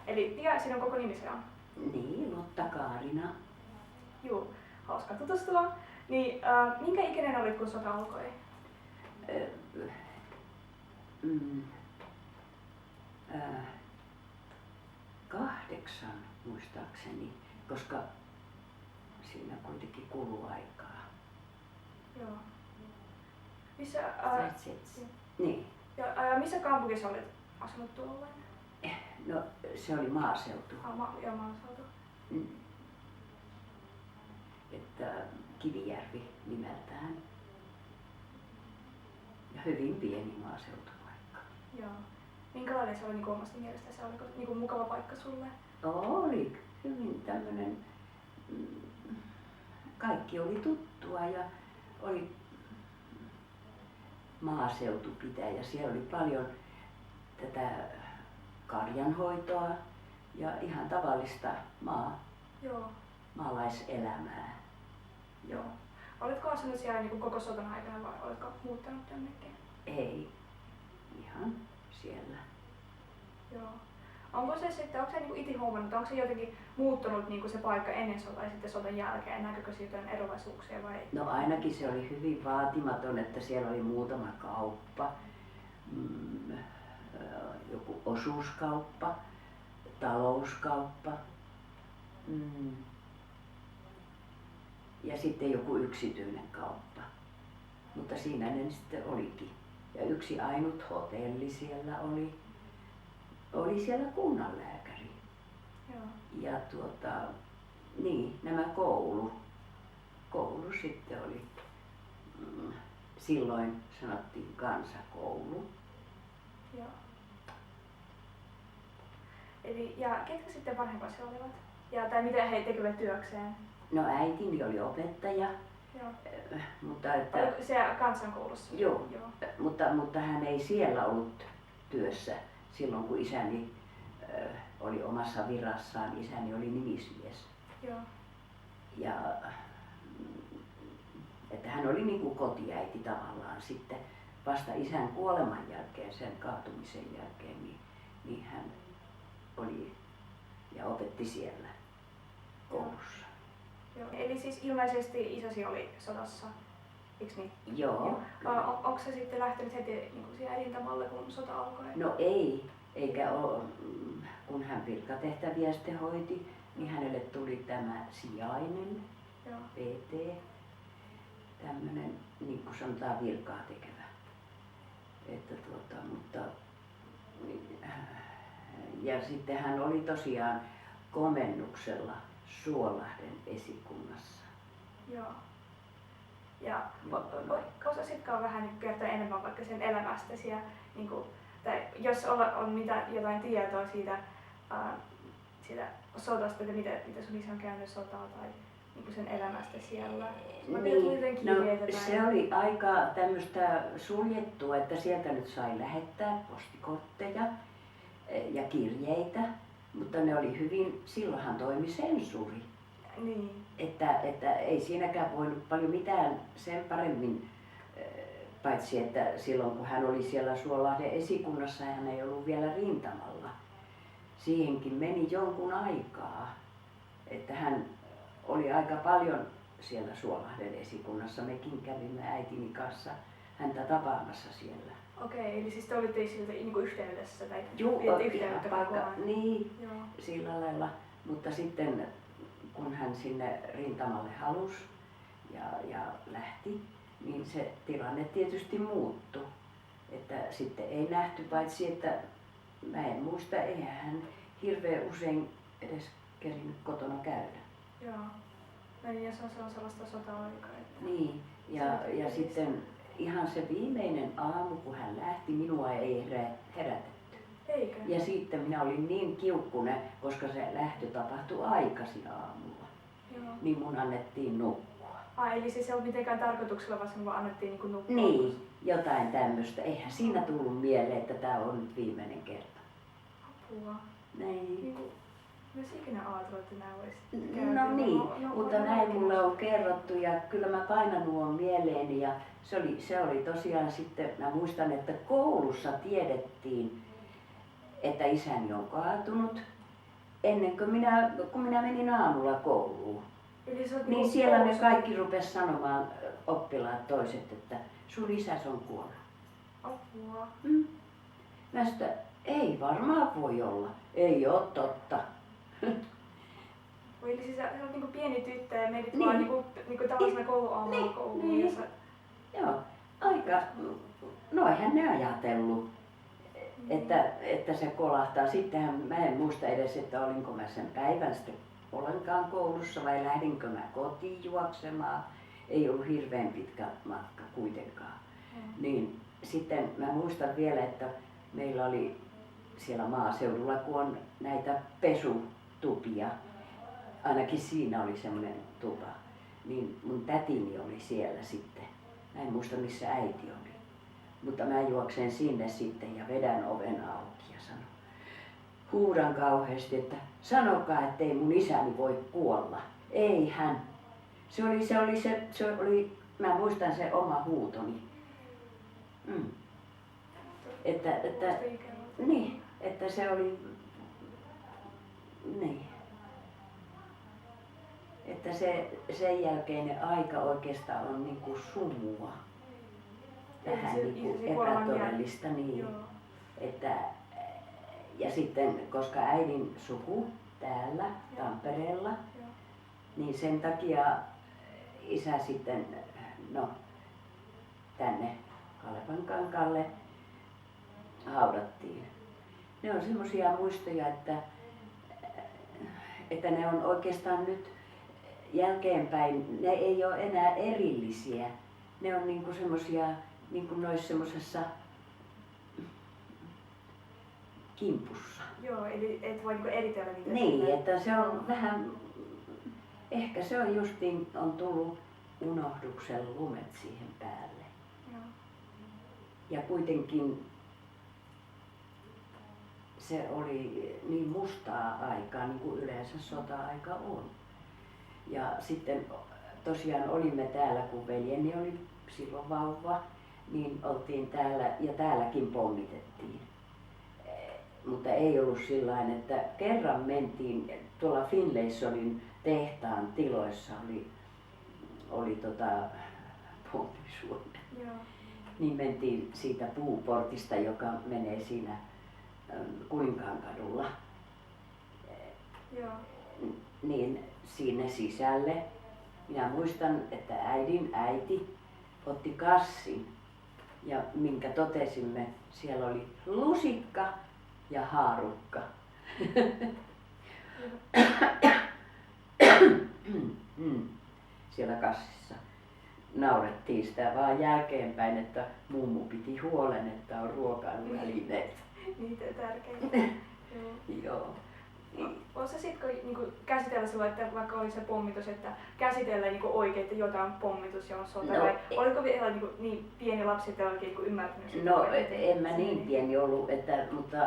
Eli Pia sinun koko nimisi on? Niin, Lotta Kaarina. Juu, hauska tutustua. Niin, minkä ikäinen olit, kun sota alkoi? Ö, mm, 8 muistaakseni, koska siinä kuitenkin kuluu aikaa. Joo. Missä, niin. ja missä kaupungissa olet asunut tuolloin? No, se oli maaseutu. Joo, maaseutu. Että Kivijärvi nimeltään. Ja hyvin pieni maaseutupaikka. Joo. Minkälainen se oli niin omasta mielestä? Se oli niin mukava paikka sulle? Oli hyvin tämmöinen, kaikki oli tuttua ja oli maaseutupitäjä. Siellä oli paljon tätä karjanhoitoa ja ihan tavallista maalaiselämää. Joo. Oletko asunut siellä niin koko sodan aikana vai oletko muuttanut jonnekin? Ei, ihan siellä. Joo. Onko se sitten, onko se niin itse huomannut, onko se jotenkin muuttunut niin se paikka ennen sotaa ja sitten sodan jälkeen? Näkyykö siitä jotain eroavaisuuksia vai? No ainakin se oli hyvin vaatimaton, että siellä oli muutama kauppa, joku osuuskauppa, talouskauppa ja sitten joku yksityinen kauppa. Mutta siinä ne sitten olikin. Ja yksi ainut hotelli siellä oli siellä kunnanlääkäri. Joo. Ja niin, nämä koulu sitten oli, silloin sanottiin kansakoulu. Joo. Eli, ja ketkä sitten vanhempasi olivat? Tai mitä he tekevät työkseen? No äitini oli opettaja. Joo. Mutta että, oliko siellä kansankoulussa? Joo. Mutta hän ei siellä ollut työssä silloin kun isäni oli omassa virassaan. Isäni oli nimismies. Joo. Ja että hän oli niin kuin kotiäiti tavallaan sitten vasta isän kuoleman jälkeen, sen kaatumisen jälkeen, niin hän oli ja opetti siellä koulussa. Joo. Eli siis ilmeisesti isäsi oli sodassa, eikö niin? Joo. Onko se sitten lähtenyt heti niin siihen rintamalle, kun sota alkoi? No ei, eikä ole. Kun hän virkatehtäviä sitten hoiti, niin hänelle tuli tämä sijainen, Joo. PT, tämmöinen, niin kuin sanotaan, virkaa tekevä. Että mutta, ja sitten hän oli tosiaan komennuksella Suolahden esikunnassa. Joo. Ja osasitko vähän kertoa enemmän vaikka sen elämästäsi ja niin kuin, tai jos on jotain tietoa siitä sodasta, että mitä sun isä on käynyt sotaa tai niin sen elämästä siellä? Niin, no, se oli aika tämmöistä suljettua, että sieltä nyt sai lähettää postikortteja ja kirjeitä, mutta ne oli hyvin, silloinhan toimi sensuuri. Niin. Että ei siinäkään voinut paljon mitään sen paremmin, paitsi että silloin kun hän oli siellä Suolahden esikunnassa, hän ei ollut vielä rintamalla. Siihenkin meni jonkun aikaa, että hän oli aika paljon siellä Suolahden esikunnassa. Mekin kävimme äitini kanssa häntä tapaamassa siellä. Okei, eli siis te olitte siltä niin yhteydessä tai yhteyttä paikka, niin, joo. Sillä lailla. Mutta sitten kun hän sinne rintamalle halusi ja lähti, niin se tilanne tietysti muuttui. Että sitten ei nähty, paitsi että mä en muista, eihän hän hirveän usein edes kerinyt kotona käydä. Joo. No niin, ja se on sellaista sota-aikaa. Niin, ja sitten ihan se viimeinen aamu, kun hän lähti, minua ei herätetty. Eikö? Ja sitten minä olin niin kiukkunen, koska se lähtö tapahtui aikaisin aamulla. Joo. Niin mun annettiin nukkua. Eli siis ei ollut mitenkään tarkoituksella, vaan annettiin niin nukkua? Niin, jotain tämmöistä. Eihän siinä tullut mieleen, että tämä on nyt viimeinen kerta. Apua. Niin. Myös ikinä ajatellut, että nämä olisi käyty. No niin, mutta näin mulle on kerrottu ja kyllä mä painan nuon mieleeni ja se oli tosiaan sitten, mä muistan, että koulussa tiedettiin, että isäni on kaatunut ennen kuin kun minä menin aamulla kouluun. Eli sä oot Niin niinku siellä ne koulussa- kaikki rupes sanomaan, oppilaat toiset, että sun isäs on kuollut. Apua. Mä sanoin, että ei varmaan voi olla. Ei oo totta. Eli siis sä oot niinku pieni tyttö ja menit Niin. vaan niinku tavallisena kouluaamuna Niin, kouluun. niin. Ja sä... Joo, aika, noihän ne ajatellut, että se kolahtaa. Sittenhän mä en muista edes, että olinko mä sen päivän sitten ollenkaan koulussa vai lähdinkö mä kotiin juoksemaan. Ei ollut hirveän pitkä matka kuitenkaan. Niin sitten mä muistan vielä, että meillä oli siellä maaseudulla, kun on näitä pesutupia, ainakin siinä oli semmoinen tupa, niin mun tätini oli siellä sitten. Mä en muista missä äiti oli. Mutta mä juoksen sinne sitten ja vedän oven auki ja sanon, huudan kauheasti, että sanokaa, ettei mun isäni voi kuolla. Ei hän. Se oli, mä muistan se oma huutoni. Että, niin, että se oli, niin. Että sen jälkeinen aika oikeastaan on niinku sumua. Vähän niinku epätodellista, niin. Joo. Että, ja sitten, koska äidin suku täällä Tampereella, Joo. niin sen takia isä sitten, tänne Kalevankankaalle haudattiin. Ne on semmoisia muistoja, että ne on oikeastaan nyt jälkeenpäin, ne ei ole enää erillisiä. Ne on niinku semmoisia, niinku noissa semmosessa kimpussa. Joo, eli et voi niinku eritellä niitä. Niin, että se on vähän, ehkä se on justiin, on tullut unohduksen lumet siihen päälle. Joo. Ja kuitenkin se oli niin mustaa aikaa, niin kuin yleensä sota-aika on. Ja sitten tosiaan olimme täällä, kun veljeni oli silloin vauva, niin oltiin täällä ja täälläkin pommitettiin. Mutta ei ollut sillain, että kerran mentiin tuolla Finlaysonin tehtaan tiloissa oli pommisuone. Joo. Niin mentiin siitä puuportista, joka menee siinä Kuninkaankadulla, Joo. niin sinne sisälle. Minä muistan, että äidin äiti otti kassin ja minkä totesimme, siellä oli lusikka ja haarukka. Siellä kassissa. Naurettiin sitä vaan jälkeenpäin, että mummu piti huolen, että on ruokailuvälineet. Niitä tärkeitä. Joo. Joo. Oletko sä sitten niinku käsitellä silloin, että vaikka oli se pommitus, että käsitellä niinku oikein, että jotain pommitus ja on sota, No, vai oliko vielä niinku niin pieni lapsi, että oikein niinku ymmärtänyt sitä? No en mä niin pieni ollut, mutta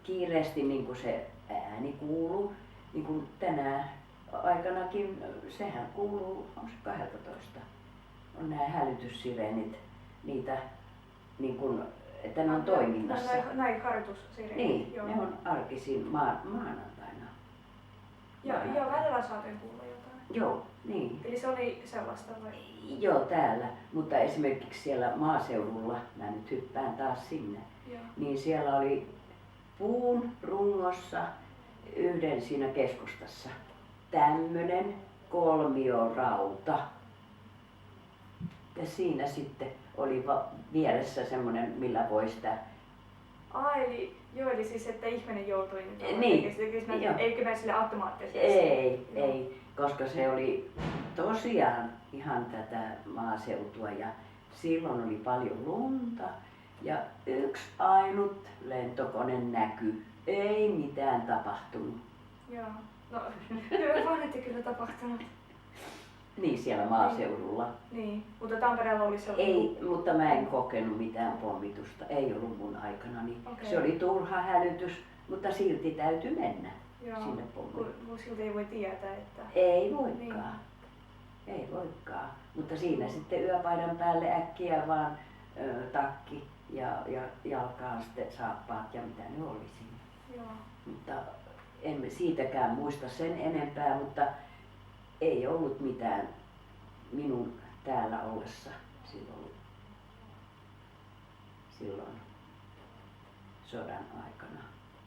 kiireesti niin kuin se ääni kuuluu, niin kuin tänä aikanakin, sehän kuuluu, on se 12. On nämä hälytyssireenit, niitä niin kuin, että ne on toiminnassa. Näin harjoitussireenit. Niin, Joo. ne on arkisin maanantaina. Joo, välillä saatiin kuulla jotain. Joo, niin. Eli se oli sellaista vai? Joo, täällä, mutta esimerkiksi siellä maaseudulla, mä nyt hyppään taas sinne, Joo. niin siellä oli puun rungossa yhden siinä keskustassa tämmönen kolmiorauta. Ja siinä sitten oli vieressä semmoinen, millä voi sitä... Eli siis, että ihminen joutui nyt Niin, joo. eikö mene sille automaattisesti? Ei, koska se oli tosiaan ihan tätä maaseutua ja silloin oli paljon lunta ja yksi ainut lentokone näkyi. Ei mitään tapahtunut. Joo. No, hyvä vaan, että kyllä tapahtunut. Niin siellä maaseudulla. Niin, mutta Tampereella oli se... Ei, mutta mä en kokenut mitään pommitusta. Ei ollut mun aikana. Niin Okei. se oli turha hälytys, mutta silti täytyi mennä Joo, sinne pommiin. kun silti ei voi tietää, että... Ei voikaan. Ei voikaan. Mutta siinä sitten yöpaidan päälle äkkiä vaan takki ja jalkaan sitten saappaat ja mitä ne oli siinä. Joo. Mutta en siitäkään muista sen enempää, mutta ei ollut mitään minun täällä ollessa silloin sodan aikana.